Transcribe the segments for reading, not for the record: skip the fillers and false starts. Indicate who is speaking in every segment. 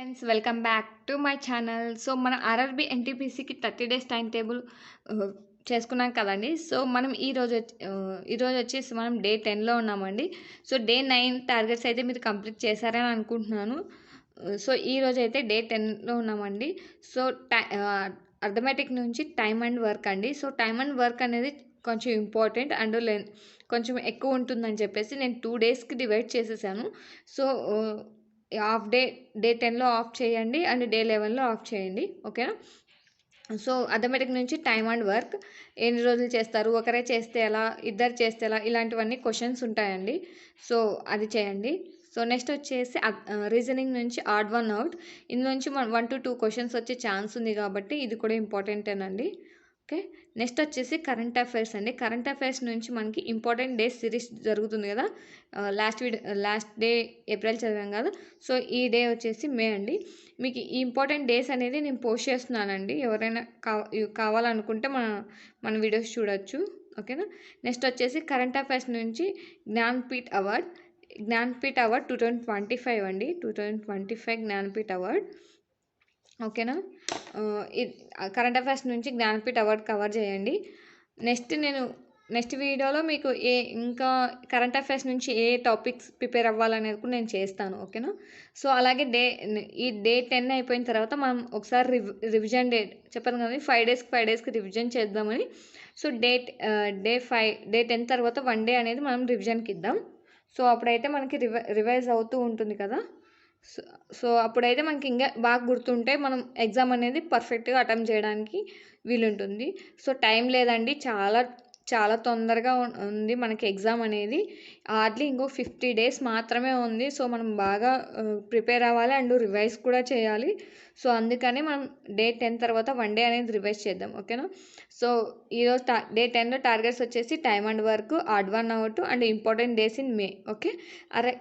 Speaker 1: Friends welcome back to my channel. So మన RRB ఎన్టీపీసీకి 30 days time table చేసుకున్నాం కదండి. So మనం ఈరోజు వచ్చేసి మనం డే 10లో ఉన్నామండి. సో డే 9 టార్గెట్స్ అయితే మీరు కంప్లీట్ చేశారని అనుకుంటున్నాను. సో ఈరోజు అయితే డే 10లో ఉన్నామండి. సో అర్థమెటిక్ నుంచి టైమ్ అండ్ వర్క్ అండి. సో టైమ్ అండ్ వర్క్ అనేది కొంచెం ఇంపార్టెంట్ అండ్ కొంచెం ఎక్కువ ఉంటుందని చెప్పేసి నేను 2 డేస్కి డివైడ్ చేసేసాను. సో డే 10లో ఆఫ్ చేయండి అండ్ డే 11లో ఆఫ్ చేయండి, ఓకేనా. సో అథమెటిక్ నుంచి టైమ్ అండ్ వర్క్ ఎన్ని రోజులు చేస్తారు, ఒకరే చేస్తే ఎలా, ఇద్దరు చేస్తే ఎలా, ఇలాంటివన్నీ క్వశ్చన్స్ ఉంటాయండి. సో అది చేయండి. సో నెక్స్ట్ వచ్చేసి రీజనింగ్ నుంచి ఆడ్ 1 అవుట్. ఇందు నుంచి 1 to 2 క్వశ్చన్స్ వచ్చే ఛాన్స్ ఉంది కాబట్టి ఇది కూడా ఇంపార్టెంటేనండి. ఓకే. నెక్స్ట్ వచ్చేసి కరెంట్ అఫైర్స్ అండి. కరెంట్ అఫైర్స్ నుంచి మనకి ఇంపార్టెంట్ డేస్ సిరీస్ జరుగుతుంది కదా. లాస్ట్ డే ఏప్రిల్ చదివాం కదా. సో ఈ డే వచ్చేసి మే అండి. మీకు ఈ ఇంపార్టెంట్ డేస్ అనేది నేను పోస్ట్ చేస్తున్నానండి. ఎవరైనా కావాలనుకుంటే మన వీడియోస్ చూడొచ్చు, ఓకేనా. నెక్స్ట్ వచ్చేసి కరెంట్ అఫైర్స్ నుంచి జ్ఞాన్పీఠ్ అవార్డ్ 2025 అండి. 2025 జ్ఞాన్పీఠ్ అవార్డ్, ఓకేనా. కరెంట్ అఫైర్స్ నుంచి జ్ఞాన్పీఠ్ అవార్డ్ కవర్ చేయండి. నెక్స్ట్ వీడియోలో మీకు ఇంకా కరెంట్ అఫైర్స్ నుంచి ఏ టాపిక్స్ ప్రిపేర్ అవ్వాలనేది కూడా నేను చేస్తాను, ఓకేనా. సో అలాగే ఈ డే 10 అయిపోయిన తర్వాత మనం ఒకసారి రివిజన్ చెప్పాను కదా, 5 డేస్కి రివిజన్ చేద్దామని. సో డే 10 తర్వాత 1 డే అనేది మనం రివిజన్కి ఇద్దాం. సో అప్పుడైతే మనకి రివైజ్ అవుతూ ఉంటుంది కదా. సో అప్పుడైతే మనకి ఇంకా బాగా గుర్తుంటే మనం ఎగ్జామ్ అనేది పర్ఫెక్ట్గా అటెంప్ట్ చేయడానికి వీలుంటుంది. సో టైం లేదండి, చాలా తొందరగా ఉంది మనకి ఎగ్జామ్ అనేది. హార్డ్లీ ఇంకో 50 డేస్ మాత్రమే ఉంది. సో మనం బాగా ప్రిపేర్ అవ్వాలి అండ్ రివైజ్ కూడా చేయాలి. సో అందుకని మనం డే 10 తర్వాత 1 డే అనేది రివైజ్ చేద్దాం, ఓకేనా. సో ఈరోజు డే 10లో టార్గెట్స్ వచ్చేసి time and work, odd 1 out and important days in May, okay.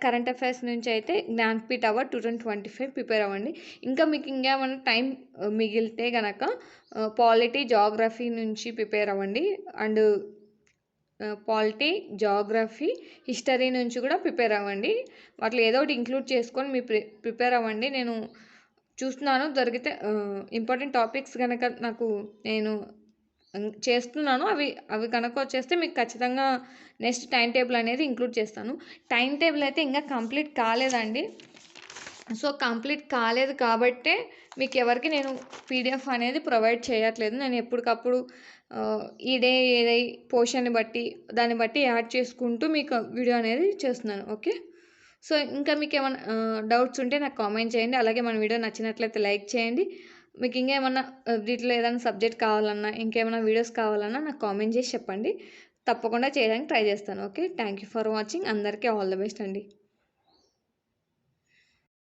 Speaker 1: Current affairs నుంచి అయితే జ్ఞాన్పీఠ్ అవార్డ్ 2025 ప్రిపేర్ అవ్వండి. ఇంకా మీకు ఇంకేమైనా టైం మిగిలితే కనుక పాలిటీ, జాగ్రఫీ నుంచి ప్రిపేర్ అవ్వండి. అండ్ పాలిటీ, జాగ్రఫీ, హిస్టరీ నుంచి కూడా ప్రిపేర్ అవ్వండి. వాటిలో ఏదో ఒకటి ఇంక్లూడ్ చేసుకొని మీ ప్రిపేర్ అవ్వండి. నేను చూస్తున్నాను, దొరికితే ఇంపార్టెంట్ టాపిక్స్ కనుక నేను చేస్తున్నాను. అవి కనుక వచ్చేస్తే మీకు ఖచ్చితంగా నెక్స్ట్ టైం టేబుల్ అనేది ఇంక్లూడ్ చేస్తాను. టైం టేబుల్ అయితే ఇంకా కంప్లీట్ కాలేదండి. సో కంప్లీట్ కాలేదు కాబట్టే మీకు ఎవరికి నేను పీడిఎఫ్ అనేది ప్రొవైడ్ చేయట్లేదు. నేను ఎప్పటికప్పుడు ఈ డే పోర్షన్ని బట్టి దాన్ని బట్టి యాడ్ చేసుకుంటూ మీకు వీడియో అనేది చేస్తున్నాను, ఓకే. సో ఇంకా మీకు ఏమైనా డౌట్స్ ఉంటే నాకు కామెంట్ చేయండి. అలాగే మన వీడియో నచ్చినట్లయితే లైక్ చేయండి. మీకు ఇంకేమన్నా వీటిలో ఏదైనా సబ్జెక్ట్ కావాలన్నా, ఇంకేమైనా వీడియోస్ కావాలన్నా నాకు కామెంట్ చేసి చెప్పండి. తప్పకుండా చేయడానికి ట్రై చేస్తాను, okay. Thank you for watching. అందరికీ ఆల్ ద బెస్ట్ అండి.